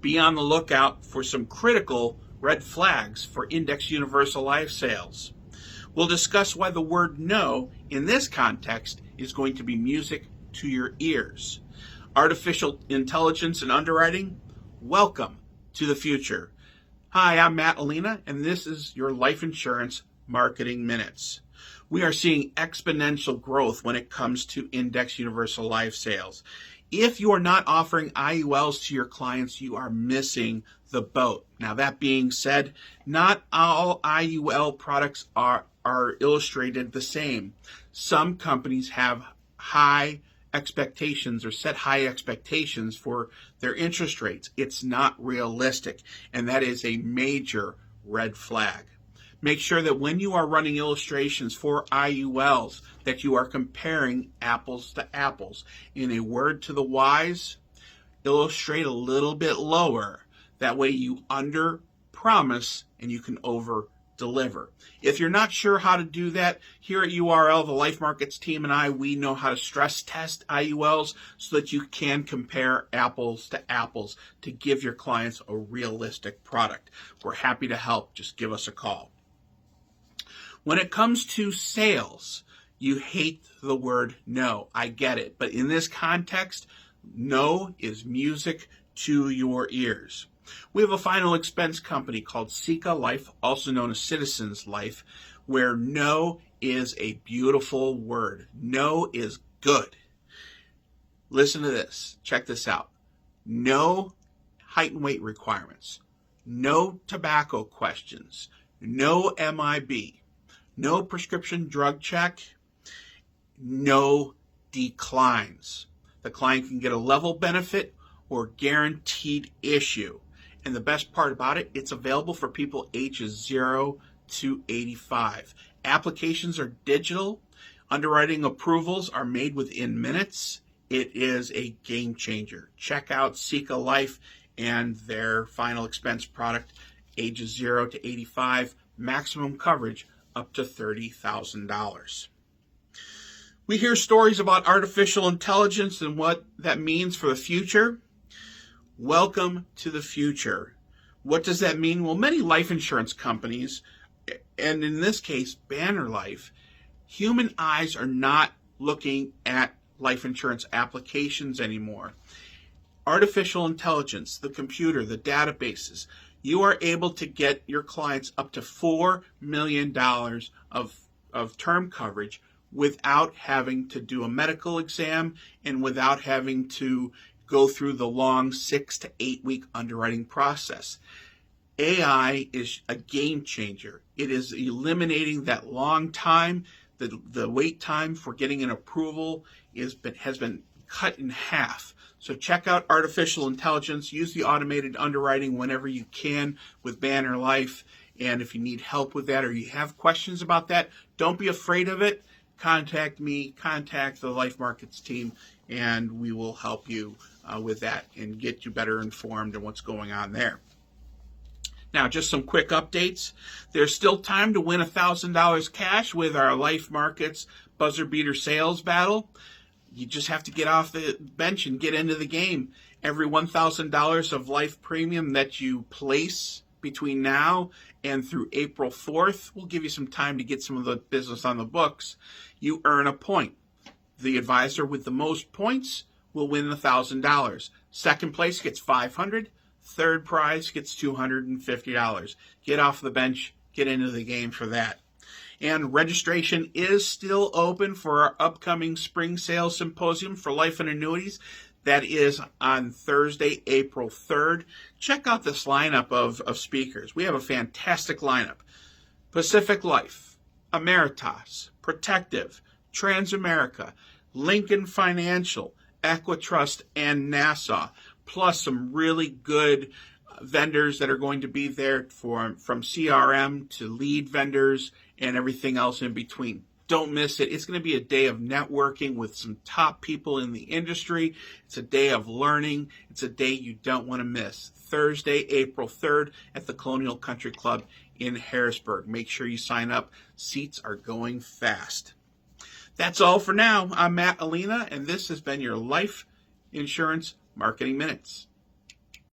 Be on the lookout for some critical red flags for Index Universal Life sales. We'll discuss why the word no in this context is going to be music to your ears. Artificial intelligence and underwriting, welcome to the future. Hi, I'm Matt Alina, and this is your Life Insurance Marketing Minutes. We are seeing exponential growth when it comes to Index Universal Life sales. If you are not offering IULs to your clients, you are missing the boat. Now, that being said, not all IUL products are illustrated the same. Some companies have high expectations or set high expectations for their interest rates. It's not realistic, and that is a major red flag. Make sure that when you are running illustrations for IULs that you are comparing apples to apples. In a word to the wise, illustrate a little bit lower. That way you under promise and you can over deliver. If you're not sure how to do that, here at URL, the Life Markets team and we know how to stress test IULs so that you can compare apples to apples to give your clients a realistic product. We're happy to help. Just give us a call. When it comes to sales, you hate the word no. I get it. But in this context, no is music to your ears. We have a final expense company called CICA Life, also known as Citizens Life, where no is a beautiful word. No is good. Listen to this. Check this out. No height and weight requirements. No tobacco questions. No MIB. No prescription drug check. No declines. The client can get a level benefit or guaranteed issue. And the best part about it, it's available for people ages 0 to 85. Applications are digital. Underwriting approvals are made within minutes. It is a game changer. Check out CICA Life and their final expense product, ages 0 to 85, maximum coverage up to $30,000. We hear stories about artificial intelligence and what that means for the future. Welcome to the future. What does that mean? Well, many life insurance companies, and in this case, Banner Life, human eyes are not looking at life insurance applications anymore. Artificial intelligence, the computer, the databases, you are able to get your clients up to $4 million of term coverage without having to do a medical exam and without having to go through the long 6 to 8 week underwriting process. AI is a game changer. It is eliminating that long time. The wait time for getting an approval has been cut in half. So check out artificial intelligence. Use the automated underwriting whenever you can with Banner Life. And if you need help with that or you have questions about that, don't be afraid of it. Contact me, contact the Life Markets team, and we will help you with that and get you better informed on what's going on there. Now, just some quick updates. There's still time to win $1,000 cash with our Life Markets Buzzer Beater Sales Battle. You just have to get off the bench and get into the game. Every $1,000 of life premium that you place between now and through April 4th will give you some time to get some of the business on the books. You earn a point. The advisor with the most points will win $1,000. Second place gets $500. Third prize gets $250. Get off the bench, get into the game for that. And registration is still open for our upcoming spring sales symposium for life and annuities. That is on Thursday, April 3rd. Check out this lineup of speakers. We have a fantastic lineup. Pacific Life, Ameritas, Protective, Transamerica, Lincoln Financial, Equitrust, and Nassau, plus some really good vendors that are going to be there from CRM to lead vendors and everything else in between. Don't miss it. It's going to be a day of networking with some top people in the industry. It's a day of learning. It's a day you don't want to miss. Thursday, April 3rd at the Colonial Country Club in Harrisburg. Make sure you sign up. Seats are going fast. That's all for now. I'm Matt Alina, and this has been your Life Insurance Marketing Minutes.